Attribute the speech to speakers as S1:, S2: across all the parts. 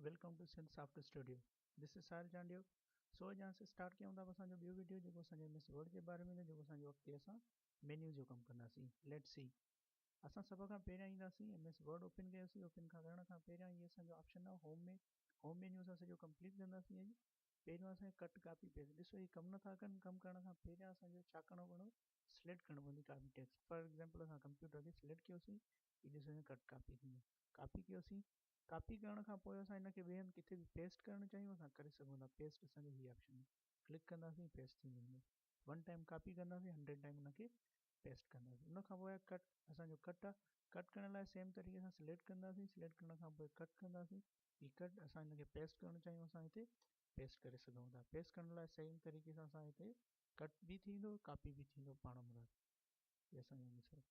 S1: Welcome to Synth Software Studio. This is Sar Jandio. So यहाँ से start किया हूँ असांजो ॿियो वीडियो जेको असांजे MS Word जे बारे में जेको असांजो अॻिते असां मेन्यू जो कमु कंदासीं. लेट्स सी असां सभ खां पहिरियां ईंदासीं MS Word ओपन कयोसीं. ओपन करण खां पहिरियां ये असांजो ऑप्शन आहे होम में. होम मेन्यू असां सॼो कंप्लीट कंदासीं. अॼु पहिरियों असांखे कट कॉपी पेस्ट ॾिसो ही कमु नथा कनि. कमु करण खां पहिरियां असांजो छा करिणो पवंदो, सिलेक्ट करिणो पवंदी कापी टेक्स्ट. फॉर एग्जांपल असां कंप्यूटर खे सिलेक्ट कयोसीं, ही ॾिसो कट कॉपी थींदो. कॉपी कयोसीं, कॉपी करण खां पोइ असां हिनखे ॿिए हंधि किथे बि पेस्ट करणु चाहियूं असां करे सघूं था. पेस्ट असांजो ही ऑप्शन आहे, क्लिक कंदासीं पेस्ट थी वेंदो. 1 टाइम कॉपी कंदासीं, 100 टाइम हुनखे पेस्ट कंदासीं. उन खां पोइ कट असांजो कट आहे. कट करण लाइ सेम तरीक़े सां सिलेक्ट कंदासीं. सिलेक्ट करण खां पोइ कट कंदासीं. ही कट असां हिनखे पेस्ट करणु चाहियूं असां हिते पेस्ट करे सघूं था. पेस्ट करण लाइ सेम तरीक़े सां असां हिते कट बि थींदो, कॉपी बि थींदो पाण मुराद. ये असांजो ॾिसो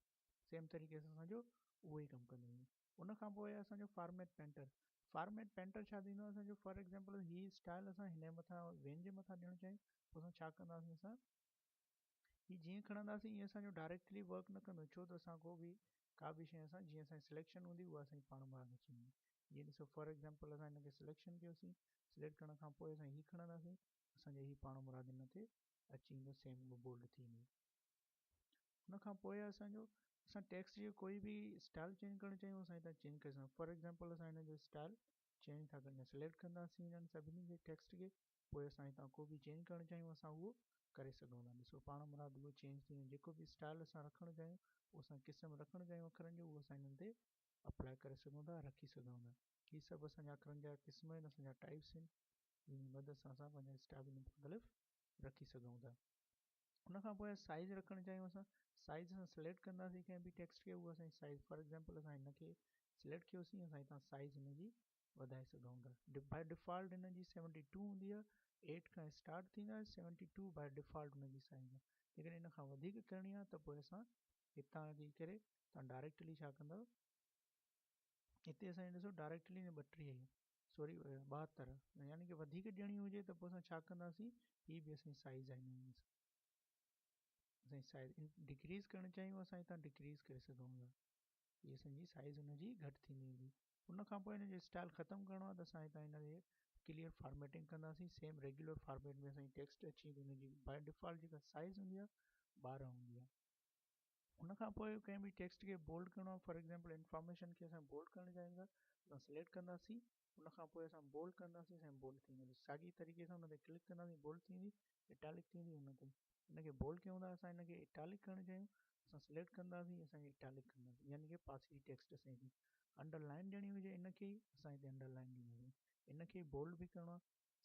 S1: सेम तरीक़े सां असांजो उहो ई कमु कंदो आहे. उन खां पोइ असांजो फॉर्मेट पेंटर. फॉर्मेट पेंटर छा थींदो आहे असांजो, फॉर एग्जांपल ही स्टाइल असां हिन जे मथां वेन जे मथां ॾियणु चाहियूं, पोइ असां छा कंदासीं, असां ही जीअं खणंदासीं ईअं असांजो डायरेक्टली वर्क न कंदो. छो त असां का बि शइ असां जीअं असांजी सिलेक्शन हूंदी उहा असांजी पाण मुराद अची वेंदी. जीअं ॾिसो फॉर एग्जांपल असां हिनखे सिलेक्शन कयोसीं. सिलेक्ट करण खां पोइ असां ही खणंदासीं, असांजे ही पाण मुराद हिन ते अची वेंदो, सेम बोल्ड थी वेंदो. उन खां पोइ असांजो असां टेक्स्ट जी कोई बि स्टाइल चेंज करणु चाहियूं असां हितां चेंज करे सघूं. फॉर एग्जांपल असां हिन जो स्टाइल चेंज था कयूं, सिलेक्ट कंदासीं हिननि सभिनी जे टेक्स्ट खे. पोइ असां हितां को बि चेंज करणु चाहियूं असां उहो करे सघूं था. ॾिसो पाण मुराद उहो चेंज थी वेंदो. जेको बि स्टाइल असां रखणु चाहियूं, उहो असां क़िस्म रखणु चाहियूं अखरनि जो, उहो असां हिननि ते अप्लाई करे सघूं था, रखी सघूं था. ही सभु असांजा अखरनि जा क़िस्म आहिनि, असांजा टाइप्स आहिनि. इन मदद सां असां पंहिंजा स्टाइल मुख़्तलिफ़ रखी सघूं था. उन खां पोइ साइज़ रखणु चाहियूं असां. साइज़ असां सिलेक्ट कंदासीं कंहिं बि टेक्स्ट खे, उहा असांजी साइज़. फॉर एग्जांपल असां हिनखे सिलेक्ट कयोसीं, असां हितां साइज़ हिनजी वधाए सघूं था. बाय डिफ़ॉल्ट हिनजी 72 हूंदी आहे. 8 खां स्टार्ट थींदा आहे. 72 बाय डिफ़ॉल्ट हुनजी साइज़ आहे. जेकॾहिं हिन खां वधीक करणी आहे त पोइ असां हितां अची करे तव्हां डायरेक्टली छा कंदव, हिते असांखे ॾिसो डायरेक्टली 32 सॉरी 72, यानी कि वधीक ॾियणी हुजे त पोइ असां छा कंदासीं, ही बि असांजी साइज़ आहे. हिन असांजी साइज़ डिक्रीज़ करणु चाहियूं असां हितां डिक्रीज़ करे सघूं था. हीअ असांजी साइज़ हुनजी घटि थींदी वेंदी. उन खां पोइ हिन जो स्टाइल ख़तमु करिणो आहे त असां हितां हिन क्लियर फॉर्मेटिंग कंदासीं. सेम रेगुलर फॉर्मेट में असांजी टेक्स्ट अची वेंदी. हुनजी बाय डिफ़ॉल्ट जेका साइज़ हूंदी आहे 12 हूंदी आहे. उन खां पोइ कंहिं बि टेक्स्ट खे बोल्ड करिणो आहे. फॉर एग्जांपल इंफॉर्मेशन खे असां बोल्ड करणु चाहियूं था, असां सिलेक्ट कंदासीं. उन खां पोइ असां बोल्ड कंदासीं, असांजी बोल्ड थी वेंदी. साॻी तरीक़े सां हुन ते क्लिक कंदासीं, बोल्ड थींदी, इटैलिक थींदी. हुन ते हिनखे बोल्ड कयूं था, असां हिनखे इटैलिक करणु चाहियूं, असां सिलेक्ट कंदासीं, असांखे इटैलिक कंदासीं, यानी कि पासे जी टेक्स्ट असांजी. अंडरलाइन ॾियणी हुजे इनखे, असां हिते अंडरलाइन ॾींदासीं. इनखे बोल्ड बि करिणो आहे.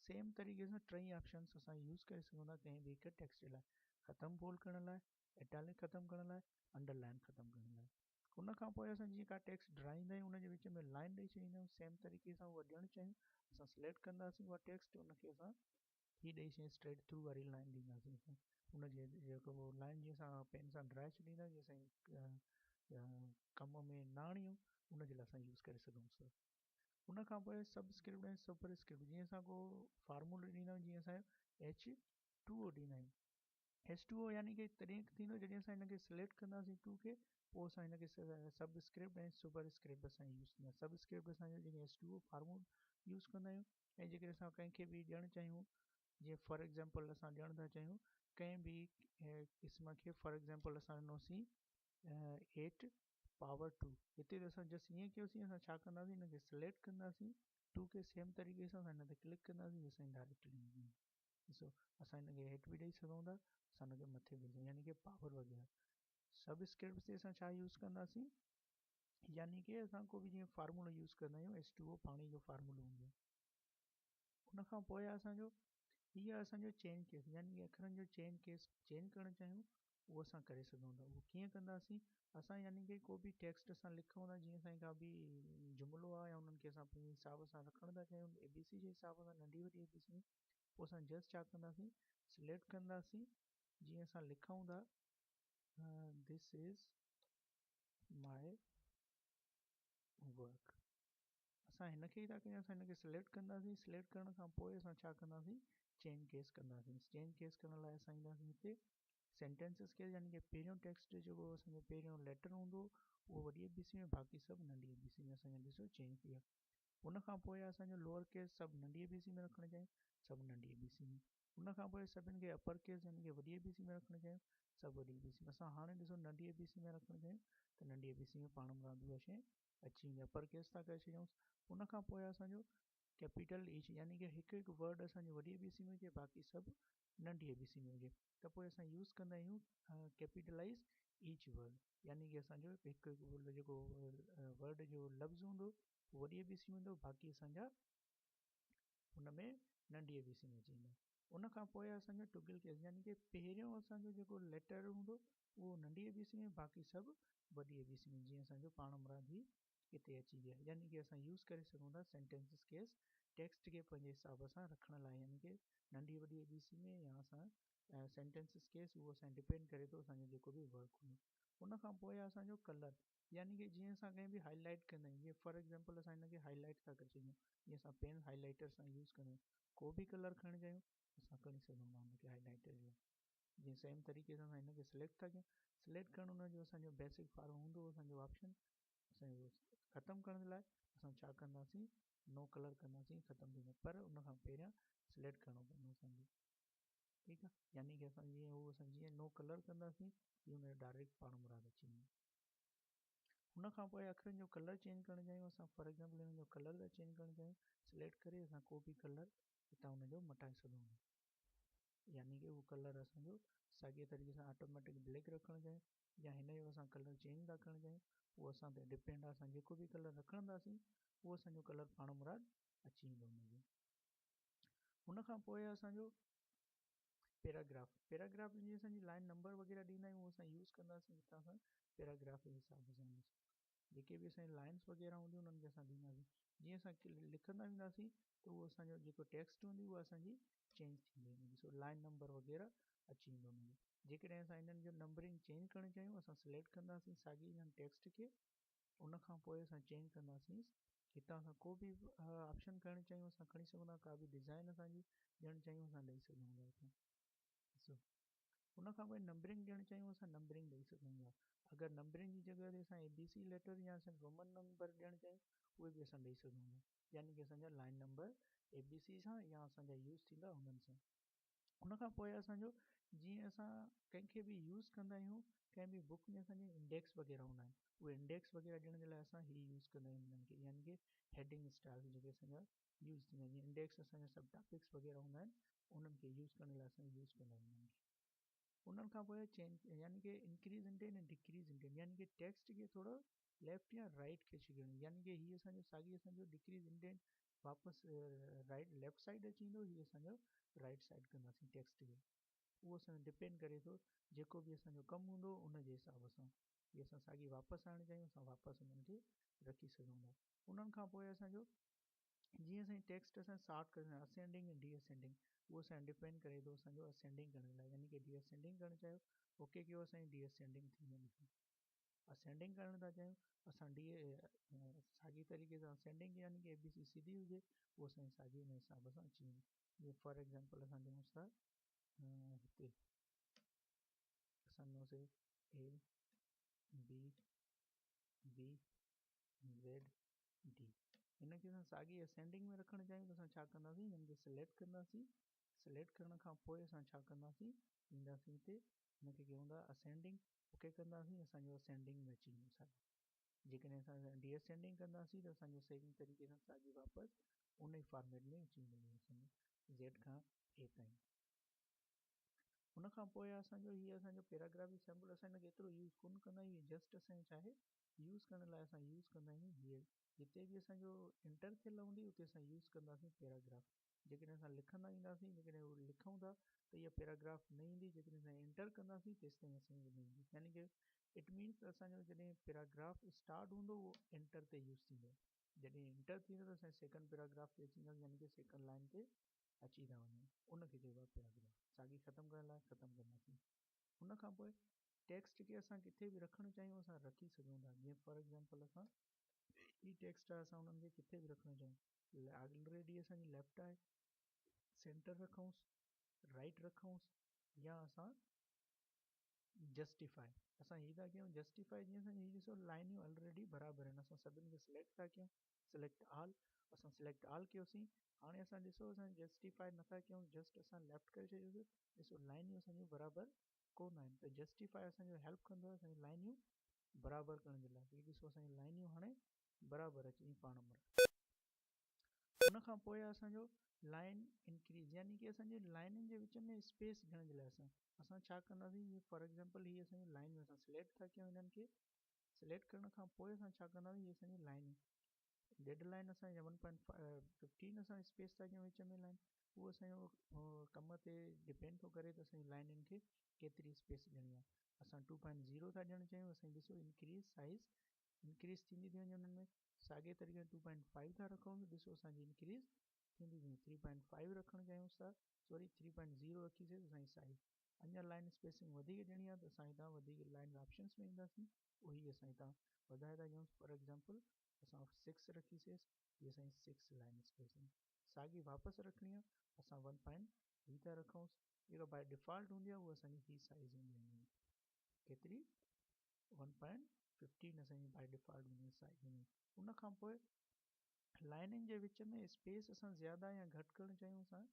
S1: सेम तरीक़े सां टई ऑप्शन्स असां यूज़ करे सघूं था कंहिं बि हिकु टेक्स्ट लाइ. ख़तमु बोल्ड करण लाइ, इटैलिक ख़तमु करण लाइ, अंडरलाइन ख़तमु करण लाइ. उन खां पोइ असां जीअं का टेक्स्ट ड्राईंदा आहियूं, उनजे विच में लाइन ॾेई छॾींदा आहियूं. सेम तरीक़े सां उहा ॾियणु चाहियूं, असां सिलेक्ट कंदासीं उहा टेक्स्ट, उनखे असां ही ॾेई छॾींदासीं, स्ट्रेट थ्रू वारी लाइन ॾींदासीं. असां उनजे जेको लाइन जीअं असां पेन सां ड्राए छॾींदा आहियूं, जीअं असांजी कम में न आणियूं, उनजे लाइ असां यूज़ करे सघूं था. उन खां पोइ सबस्क्रिप्ट ऐं सुपरस्क्रिप्ट. जीअं असां को फार्मूलो ॾींदा आहियूं, जीअं असांजो H2O ॾींदा आहियूं. H2O यानी कि तॾहिं थींदो जॾहिं असां हिनखे सिलेक्ट कंदासीं 2 खे, पोइ असां हिनखे सबस्क्रिप्ट ऐं सुपरस्क्रिप्ट असां यूज़ कंदा. सबस्क्रिप्ट असांजो जेके H2O फार्मूलो यूज़ कंदा आहियूं. ऐं जेकॾहिं असां कंहिंखे बि ॾियणु चाहियूं, जीअं फॉर एग्जांपल असां ॾियणु था चाहियूं कंहिं बि क़िस्म खे. फॉर एग्जांपल असां ॾिनोसीं 8 पावर 2. हिते असां जस्ट ईअं कयोसीं, असां छा कंदासीं, हिनखे सिलेक्ट कंदासीं 2 खे. सेम तरीक़े सां असां हिन ते क्लिक कंदासीं, असांजी डायरेक्टली ॾिसो असां हिनखे हेठि बि ॾेई सघूं था, असां हिनखे मथे बि ॾेई सघूं, यानी कि पावर वग़ैरह. सबस्क्रिप्ट ते असां छा यूज़ कंदासीं, यानी कि असां को बि जीअं फार्मूलो यूज़ कंदा आहियूं, H2O पाणी जो फार्मूलो हूंदो आहे. उन खां पोइ असांजो हीअ असांजो चेंज केस, यानी कि अखरनि जो चेंज केस चेंज करणु चाहियूं, उहो असां करे सघूं था. उहो कीअं कंदासीं, असां यानी कि को बि टेक्स्ट असां लिखूं था, जीअं असांजी का बि जुमिलो आहे या उन्हनि खे असां पंहिंजे हिसाब सां रखणु था चाहियूं, ABC जे हिसाब सां, नंढी वॾी ABC, पोइ असां जस्ट छा कंदासीं, सिलेक्ट कंदासीं. जीअं असां लिखूं था दिस इज़ माय वर्क, असां हिनखे ई था कयूं, असां हिनखे सिलेक्ट कंदासीं. सिलेक्ट करण खां पोइ असां छा कंदासीं, चेंज केस कंदासीं. चेंज केस करण लाइ असां ईंदासीं हिते सेंटेंसिस केस, यानी कि पहिरियों टेक्स्ट जेको असांजो पहिरियों लेटर हूंदो उहो वॾी ABC में, बाक़ी सभु नंढी ABC में. असांजो ॾिसो चेंज थी वियो. उन खां पोइ असांजो लोअर केस सभु नंढी ABC में रखणु चाहियूं, सभु नंढी ABC में। उन खां पोइ सभिनि खे अपर केस यानी कि वॾी ABC में रखणु चाहियूं, सभु वॾी ABC में। असां हाणे ॾिसो नंढी ABC में रखणु चाहियूं त नंढी ABC में पाण मुराद उहा शइ अची वेंदी, अपर केस था करे छॾियूं। उन खां पोइ असांजो कैपिटल ईच यानी कि हिकु हिकु वर्ड असांजो वॾी ABC में हुजे, बाक़ी सभु नंढी ABC में हुजे, त पोइ असां यूज़ कंदा आहियूं कैपिटलाइज़ ईच वर्ड, यानी कि असांजो हिकु हिकु जेको वर्ड जो लफ़्ज़ हूंदो उहो वॾी ABC में हूंदो, बाक़ी असांजा हुन में नंढी ABC में अची वेंदा। उन खां पोइ असांजो टुगल केस यानी कि पहिरियों असांजो जेको लेटर हूंदो उहो नंढी ABC में, बाक़ी सभु वॾी ABC में, जीअं असांजो पाण मुराद ही हिते अची विया। यानी कि असां यूज़ करे सघूं था सेंटेंसिस केस टेक्स्ट खे पंहिंजे हिसाब सां रखण लाइ, यानी कि नंढी वॾी ABC में या असां सेंटेंसिस केस उहो असां डिपेंड करे थो असांजो जेको बि वर्क हूंदो। उन खां पोइ असांजो कलर, यानी कि जीअं असां कंहिं बि हाईलाइट कंदा आहियूं, जीअं फॉर एग्जांपल असां हिन खे हाईलाइट था करे छॾियूं, जीअं असां पेन हाईलाइटर सां यूज़ कंदा आहियूं, को बि कलर खणणु चाहियूं असां खणी सघूं था हुनखे हाईलाइटर जो। जीअं सेम तरीक़े सां असां हिन खे सिलेक्ट था कयूं, सिलेक्ट करणु हुनजो असांजो बेसिक फार्म हूंदो असांजो ऑप्शन, असांजो ख़तमु करण लाइ असां छा कंदासीं, नो कलर कंदासीं, ख़तमु थींदो, पर उन खां पहिरियां सिलेक्ट करिणो पवंदो असांखे, ठीकु आहे। यानी कि असां जीअं उहो असां जीअं नो कलर कंदासीं तीअं हुनजो डायरेक्ट पाण मुराद अची वेंदो। हुन खां पोइ अखरनि जो कलर चेंज करणु चाहियूं असां, फॉर एग्जांपल हिन जो कलर था चेंज करणु चाहियूं, सिलेक्ट करे असां को बि कलर हितां हुनजो मटाए सघूं था, यानी कि उहो कलर असांजो साॻिए तरीक़े सां ऑटोमेटिक ब्लैक रखणु चाहियूं या हिन जो असां कलर चेंज था करणु चाहियूं, उहो असां ते डिपेंड आहे। असां जेको बि कलर रखंदासीं उहो असांजो कलर पाण मुराद अची वेंदो हुनजो। हुन खां पोइ असांजो पैराग्राफ, पैराग्राफ जीअं असांजी लाइन नंबर वग़ैरह ॾींदा आहियूं उहो असां यूज़ कंदासीं हितां खां पैराग्राफ जे हिसाब सां। जेके बि असांजी लाइन्स वग़ैरह हूंदियूं उन्हनि खे असां ॾींदासीं, जीअं असां लिखंदा वेंदासीं त उहो असांजो जेको टेक्स्ट हूंदी उहा असांजी चेंज थींदी वेंदी, ॾिसो लाइन नंबर वग़ैरह अची वेंदो हुनजो। जेकॾहिं असां हिननि जो नंबरिंग चेंज करणु चाहियूं असां सिलेक्ट कंदासीं साॻी हिन टेक्स्ट खे, उन खां पोइ असां चेंज कंदासीं हितां खां को बि ऑप्शन खणणु चाहियूं असां खणी सघूं था, का बि डिज़ाइन असांजी ॾियणु चाहियूं असां ॾेई सघूं था हितां, ॾिसो। हुन खां पोइ नंबरिंग ॾियणु चाहियूं असां नंबरिंग ॾेई सघूं था, अगरि नंबरिंग जी जॻह ते असां ABC लेटर या असां रोमन नंबर ॾियणु चाहियूं उहे बि असां ॾेई सघूं था, यानी कि असांजा लाइन नंबर ABC सां या असांजा यूज़ थींदा हुननि सां। हुन खां पोइ असांजो जीअं असां कंहिंखे बि यूज़ कंदा आहियूं, कंहिं बि बुक में असांजे इंडेक्स वग़ैरह हूंदा आहिनि, उहे इंडेक्स वग़ैरह ॾियण जे लाइ असां ही यूज़ कंदा आहियूं हिननि खे, यानी कि हेडिंग स्टाइल जेके असांजा यूज़ थींदा आहिनि, इंडेक्स असांजा सभु टॉपिक्स वग़ैरह हूंदा आहिनि उन्हनि खे यूज़ करण लाइ असां यूज़ कंदा आहियूं उन्हनि खे। उन्हनि खां पोइ चेंज यानी कि इंक्रीज़ इंडेंट ऐं डिक्रीज़ इंडेंट, यानी कि टेक्स्ट खे थोरो लेफ्ट या राइट खिची करणु, यानी कि हीअ असांजो साॻी असांजो डिक्रीज़ इंडेंट वापसि राइट लेफ्ट साइड अची वेंदो, हीअ असांजो राइट साइड कंदासीं टेक्स्ट खे, उहो असांजो डिपेंड करे थो जेको बि असांजो कमु हूंदो उन जे हिसाब सां, हीअ असां साॻी वापसि आणणु चाहियूं असां वापसि उन्हनि खे रखी सघूं था। उन्हनि खां पोइ असांजो जीअं असांजी टेक्स्ट असां सॉर्ट करणु असेंडिंग ऐं डीअसेंडिंग, उहो असांजो डिपेंड करे थो असांजो असेंडिंग करण लाइ, यानी कि डीअसेंडिंग करणु चाहियो ओके कयो असांजी डीअसेंडिंग थी वेंदी, असेंडिंग करणु था चाहियूं असां साॻी तरीक़े सां असेंडिंग यानी कि ABC सीधी हुजे उहो असांजी साॻी हुन हिसाब सां अची वेंदी। जीअं फॉर एग्जांपल असां ॾियूंसि था हिते असां ॾिनोसीं ABVZD, हिनखे असां साॻी असेंडिंग में रखणु चाहियूं त असां छा कंदासीं हिननि खे सिलेक्ट कंदासीं, सिलेक्ट करण खां पोइ असां छा कंदासीं ईंदासीं हिते हिनखे कयूं था असेंडिंग, ओके कंदासीं असांजो असेंडिंग में अची वेंदो साॻी। जेकॾहिं असां डीअसेंडिंग कंदासीं त असांजो सेम तरीक़े सां साॻी वापसि उन ई फॉर्मेट में अची वेंदो असांजो Z खां A ताईं। हुन खां पोइ असांजो हीअ असांजो पैराग्राफ जी सैम्पल असां हिनखे एतिरो यूज़ कोन कंदा आहियूं, जस्ट असांजो छा आहे यूज़ करण लाइ असां यूज़ कंदा आहियूं हीअ, जिते बि असांजो इंटर थियल हूंदी उते असां यूज़ कंदासीं पैराग्राफ, जेकॾहिं असां लिखंदा ईंदासीं जेकॾहिं उहो लिखूं था त इहा पैराग्राफ न ईंदी, जेकॾहिं असां इंटर कंदासीं तेसि ताईं असांजी न ईंदी, यानी कि इट मीन्स असांजो जॾहिं पैराग्राफ स्टार्ट हूंदो उहो इंटर ते यूज़ थींदो, जॾहिं इंटर थींदो त असांजे सेकंड पैराग्राफ ते अची वेंदासीं, यानी कि सेकंड लाइन ते अची था वञूं, उनखे चइबो आहे पैराग्राफ। साॻी ख़तमु करण लाइ ख़तमु कंदासीं। हुन खां पोइ टेक्स्ट खे असां किथे बि रखणु चाहियूं असां रखी सघूं था, जीअं फॉर एग्जांपल असां ही टेक्स्ट आहे असां उन्हनि खे किथे बि रखणु चाहियूं, ऑलरेडी असांजी लेफ्ट आहे सेंटर रखूंसि, राइट रखूंसि या असां जस्टिफाई, असां हीअ था कयूं जस्टिफाई, जीअं असांजी हीअ ॾिसो लाइनियूं ऑलरेडी बराबरि आहिनि, असां सभिनि खे सिलेक्ट था कयूं सिलेक्ट ऑल, असां सिलेक्ट ऑल कयोसीं। हाणे असां ॾिसो असां जस्टिफाई नथा कयूं, जस्ट असां लेफ्ट करे छॾियोसीं। ॾिसो लाइनियूं असांजूं बराबरि कोन आहिनि, त जस्टिफाई असांजो हेल्प कंदो आहे असांजी लाइनियूं बराबरि करण जे लाइ। हीअ ॾिसो असांजी लाइनियूं हाणे बराबरि अची पाण में। उन खां पोइ असांजो लाइन इंक्रीज़, यानी कि असांजी लाइनुनि जे विच में स्पेस ॾियण जे लाइ असां छा कंदासीं, हीअ फॉर एग्ज़ाम्पल हीअ असांजी लाइन में असां सिलेक्ट था कयूं, हिननि खे सिलेक्ट करण खां पोइ असां छा कंदासीं, हीअ असांजी लाइन डेड लाइन असांजी 1.15 असां स्पेस था कयूं विच में लाइन, उहो असांजो कम ते डिपेंड थो करे त असांजी लाइनुनि खे केतिरी स्पेस ॾियणी आहे। असां 2.0 था ॾियणु चाहियूं, असांजी ॾिसो इंक्रीज़ साइज़ इंक्रीज़ थींदी थी वञे हुननि में। साॻे तरीक़े 2.5 था रखूं, ॾिसो असांजी इंक्रीज़ थींदी थी। 3.5 रखणु चाहियूं था, सॉरी 3.0 रखीसीं असांजी साइज़। अञा लाइन स्पेसिंग वधीक ॾियणी आहे त असां हितां वधीक लाइन ऑप्शन्स में ईंदासीं, उहो असां हितां वधाए था ॾियूं। फॉर एग्ज़ाम्पल असां 6 रखीसीं, हीअ असांजी 6 लाइन स्पेसिंग। साॻी वापसि रखणी आहे, असां 1.2 था रखूं, जेका बाय डिफ़ॉल्ट हूंदी आहे उहा असांजी ही साइज़ हूंदी आहे। केतिरी 1.15 असांजी बाय डिफ़ॉल्ट हूंदी आहे साइज़ में। उन खां पोइ लाइनुनि जे विच में स्पेस असां ज़्यादा या घटि करणु चाहियूं असां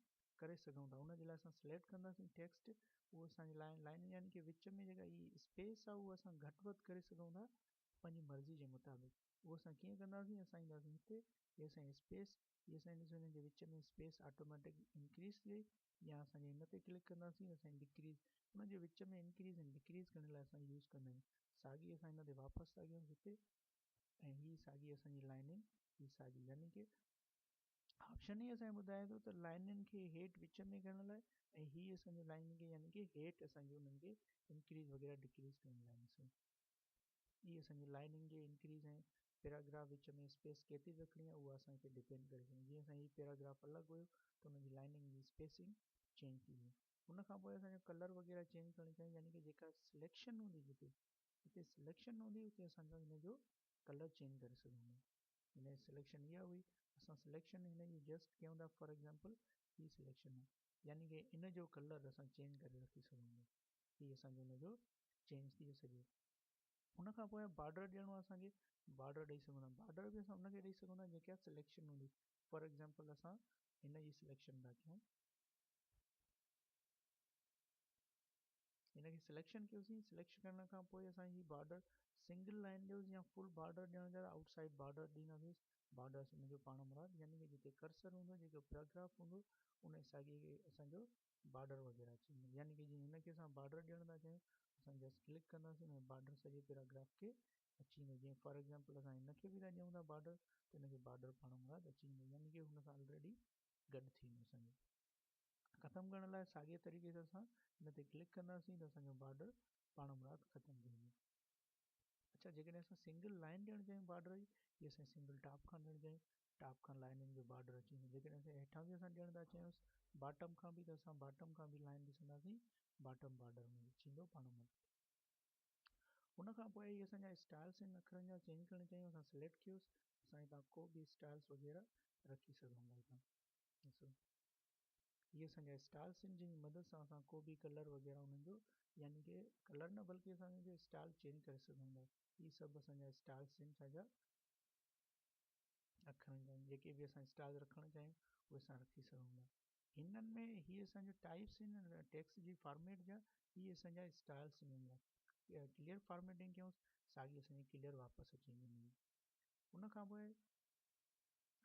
S1: करे सघूं था। उन जे लाइ असां सिलेक्ट कंदासीं टेक्स्ट, उहो असांजी लाइन यानी कि विच में जेका ही स्पेस आहे उहो असां घटि वधि करे सघूं था पंहिंजी मर्ज़ी जे मुताबिक़। उहो असां कीअं कंदासीं, असां ईंदासीं हिते, हीअ असांजी स्पेस, हीअ असांजी ॾिसो हिन जे विच में स्पेस ऑटोमेटिक इंक्रीज़ थी वई, या असांजे हिन ते क्लिक कंदासीं असांजी डिक्रीज़, हुन जे विच में इंक्रीज़ ऐं डिक्रीज़ करण लाइ असां यूज़ कंदा आहियूं। साॻी असां हिन ते वापसि था कयूं हिते, ऐं हीअ साॻी असांजी लाइनिंग, हीअ साॻी, यानी कि ऑप्शन ई असांखे ॿुधाए थो त लाइनुनि खे हेठि विच में करण लाइ, ऐं हीअ असांजी लाइन खे यानी कि हेठि असांखे उन्हनि खे इंक्रीज़ वग़ैरह डिक्रीज़ करण लाइ। हीअ असांजी लाइनिंग जे इंक्रीज़ ऐं पैराग्राफ विच में स्पेस केतिरी रखणी आहे उहा असांखे डिपेंड करे सघूं। जीअं असां हीअ पैराग्राफ अलॻि हुयो त हुनजी लाइनिंग जी स्पेसिंग चेंज थी वई। उन खां पोइ असांजो कलर वग़ैरह चेंज करणु चाहियूं, यानी कि जेका सिलेक्शन हूंदी, जिते सिलेक्शन हूंदी उते असांजो हिनजो कलर चेंज करे सघूं था। हिन जी सिलेक्शन इहा हुई, असां सिलेक्शन हिन जी जस्ट कयूं था, फॉर एग्ज़ाम्पल ही सिलेक्शन आहे, यानी कि इन जो कलर असां चेंज करे रखी सघूं था। हीअ असांजो हुनजो चेंज थी सघे। उन खां पोइ बॉर्डर ॾियणो आहे असांखे, बॉर्डर ॾेई सघूं था। बॉर्डर बि असां हुनखे ॾेई सघूं था जेका सिलेक्शन हूंदी। फॉर एग्ज़ाम्पल असां हिन जी सिलेक्शन था कयूं, हिन खे सिलेक्शन कयोसीं, सिलेक्शन करण खां पोइ असां ही बॉर्डर सिंगल लाइन ॾियोसीं या फुल बॉर्डर ॾियण जा आउटसाइड बॉर्डर ॾींदासीं। बॉर्डर हुनजो पाण मुराद, यानी कि जिते कर्सर हूंदो, जेको पैराग्राफ हूंदो, उन साॻी असांजो बॉर्डर वग़ैरह अची वेंदो। यानी कि जीअं हिनखे असां बॉर्डर ॾियण था चाहियूं, असां जस्ट क्लिक कंदासीं ऐं बॉर्डर सॼे पैराग्राफ खे अची वेंदो। जीअं फॉर एग्ज़ाम्पल असां हिनखे बि था ॾियूं था बॉर्डर, त हिनखे बॉर्डर पाण मुराद अची वेंदो, यानी कि हुन सां ऑलरेडी गॾु थी वेंदो असांजो। ख़तमु करण लाइ साॻिए तरीक़े सां असां हिन ते क्लिक कंदासीं त असांजो बॉर्डर पाण मुराद ख़तमु थी वेंदो। अच्छा, जेकॾहिं असां सिंगल लाइन ॾियणु चाहियूं बॉर्डर जी, हीअ असां सिंगल टॉप खां ॾियणु चाहियूं, टॉप खां लाइनुनि जो बॉर्डर अची वेंदो। जेकॾहिं असां हेठां बि असां ॾियणु था चाहियूं बॉटम खां बि, त असां बॉटम खां बि लाइन ॾिसंदासीं, बॉटम बॉर्डर में अची वेंदो पाण मुराद। उन खां पोइ इहे असांजा स्टाइल्स आहिनि अखरनि जा चेंज करणु चाहियूं, असां सिलेक्ट कयोसि, असां हितां को बि स्टाइल्स वग़ैरह रखी सघूं था हितां। ॾिसो ये असांजा स्टाइल्स आहिनि जिन मदद सां असां को बि कलर वग़ैरह उन्हनि जो, यानी कि कलर न बल्कि असां हुनजो स्टाइल चेंज करे सघूं था। ये सभु असांजा स्टाइल्स आहिनि छाजा, अखरनि जा, जेके बि असां स्टाइल रखणु चाहियूं उहे असां रखी सघूं था। हिननि में हीअ असांजो टाइप्स आहिनि टेक्स्ट जी फॉर्मेट जा, हीअ असांजा स्टाइल्स हूंदा। क्लियर फॉर्मेटिंग कयूं, साॻी असांजी क्लियर वापसि अची वेंदी। उन खां पोइ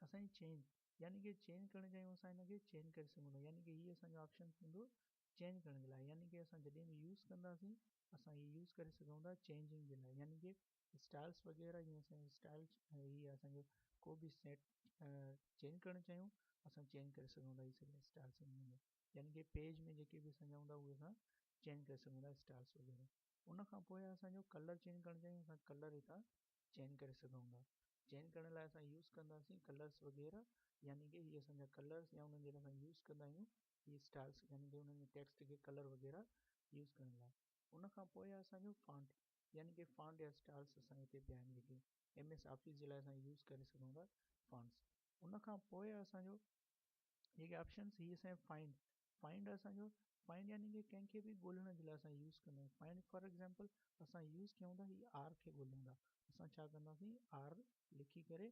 S1: असांजी चेंज, यानी कि चेंज करणु चाहियूं असां हिनखे चेंज करे सघूं था, यानी कि हीअ असांजो ऑप्शन थींदो चेंज करण जे लाइ, यानी कि असां जॾहिं बि यूज़ कंदासीं असां हीअ यूज़ करे सघूं था चेंजिंग जे लाइ, यानी कि स्टाइल्स वग़ैरह जीअं असांजो स्टाइल हीअ असांजो को बि सेट चेंज करणु चाहियूं असां चेंज करे सघूं था। हीअ सॼा स्टाइल्स आहिनि, यानी कि पेज में जेके बि असांजा हूंदा उहे असां चेंज करे सघूं था स्टाइल्स वग़ैरह। उन खां पोइ असांजो कलर चेंज करणु चाहियूं, असां कलर हितां चेंज करे सघूं था। चेंज करण लाइ असां यूज़ कंदासीं कलर्स वग़ैरह, यानी कि हीअ असांजा कलर्स या उन्हनि जे लाइ असां यूज़ कंदा आहियूं हीअ स्टाइल्स, यानी कि उन्हनि टेक्स्ट खे कलर वग़ैरह यूज़ करण लाइ। उन खां पोइ असांजो फॉन्ट, यानी कि फॉन्ट या स्टाइल्स असां हिते पिया आहिनि जेके MS ऑफिस जे लाइ असां यूज़ करे सघूं था फॉन्ट्स। उन खां पोइ असांजो जेके ऑप्शन्स, हीअ असांजो फाइंड, फाइंड असांजो फाइंड यानी कि कंहिंखे बि ॻोल्हण जे लाइ असां यूज़ कंदा आहियूं। फाइंड फॉर एग्ज़ाम्पल असां यूज़ कयूं था हीअ R खे ॻोल्हियूं था, असां छा कंदासीं R लिखी करे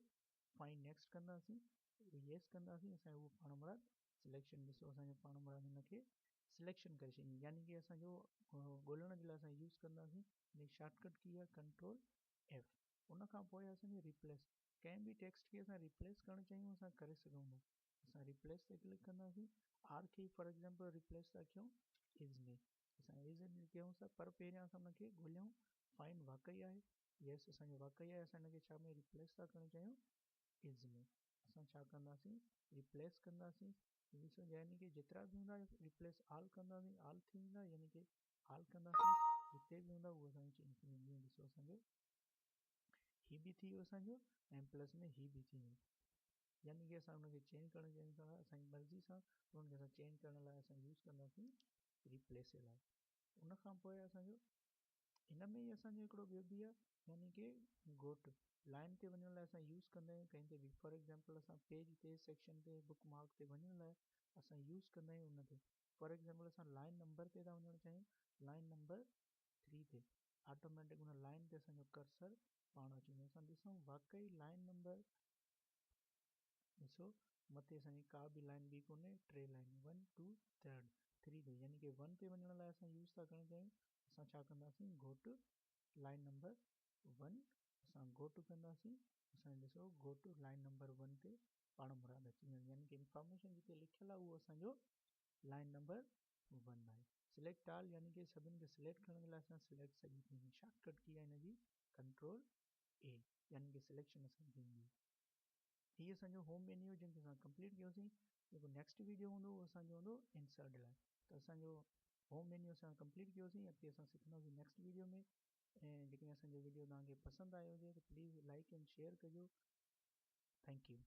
S1: फाइंड नेक्स्ट कंदासीं, येस कंदासीं असांजो उहो पाण मुराद सिलेक्शन ॾिसो असांजो पाण मुराद हुनखे सिलेक्शन करे छॾींदी, यानी कि असांजो ॻोल्हण जे लाइ असां यूज़ कंदासीं इन शॉर्टकट की आहे कंट्रोल F। उन खां पोइ असांजो रिप्लेस, कंहिं बि टेक्स्ट खे असां रिप्लेस करणु चाहियूं असां करे सघूं था। असां रिप्लेस ते क्लिक कंदासीं, आर खे फॉर एग्जाम्पल रिप्लेस था कयूं इज़ में, असां इज़ में कयूं था, पर पहिरियां असां हुनखे ॻोल्हियूं फाइंड वाकई आहे, येस असांजो वाकई आहे, असां हिनखे छा में रिप्लेस था करणु चाहियूं इज़ में। असां छा कंदासीं रिप्लेस कंदासीं, ॾिसो यानी कि जेतिरा बि हूंदा रिप्लेस आल कंदासीं आल थी वेंदा, यानी कि आल कंदासीं जिते बि हूंदा उहो असांजो चेंज थी वेंदियूं। ॾिसो असांजो ही बि थी वियो असांजो ऐं प्लस में ही बि थी वियो, यानी कि असां हुनखे चेंज करण जे लाइ असांजी मर्ज़ी सां हुनखे असां चेंज करण लाइ असां यूज़ कंदासीं रिप्लेस लाइ। उन खां पोइ असांजो हिन में ई असांजो हिकिड़ो ॿियो बि आहे, यानी कि गोट लाइन ते वञण लाइ असां यूज़ कंदा आहियूं कंहिं ते बि, फॉर एग्जाम्पल असां पेज ते सेक्शन ते बुक मार्क ते वञण लाइ असां यूज़ कंदा आहियूं उनखे। फॉर एग्जाम्पल असां लाइन नंबर ते था वञणु चाहियूं, लाइन नंबर 3 ते ऑटोमेटिक हुन लाइन ते असांजो कर्सर पाण अची वेंदो। असां ॾिसूं वाकई लाइन नंबर ॾिसो मथे असांजी का बि लाइन बि कोन्हे, 3 लाइन 1 2 3 3 ते, यानी कि 1 ते वञण लाइ असां यूज़ था करणु चाहियूं, असां छा कंदासीं गो टू लाइन नंबर 1, असां गो टू कंदासीं, असां ॾिसो गो टू लाइन नंबर 1 ते पाण मुराद अची वेंदी, यानी कि इंफॉर्मेशन जिते लिखियलु आहे उहो असांजो लाइन नंबर 1 आहे। सिलेक्ट आल, यानी कि सभिनि खे सिलेक्ट करण जे लाइ असां सिलेक्ट सॼी थींदी, शॉर्टकट की आहे हिनजी कंट्रोल A, यानी कि सिलेक्शन असांजी थींदी। हीअ असांजो होम मेन्यू जंहिंखे असां कंप्लीट कयोसीं। जेको नेक्स्ट वीडियो हूंदो उहो असांजो हूंदो इंसर्ट लाइ, त असांजो होम मेन्यू असां कंप्लीट कयोसीं, अॻिते असां सिखंदासीं नेक्स्ट वीडियो में। ऐं जेकॾहिं असांजो वीडियो तव्हांखे पसंदि आयो हुजे त प्लीज़ लाइक एंड शेयर कजो। Thank U.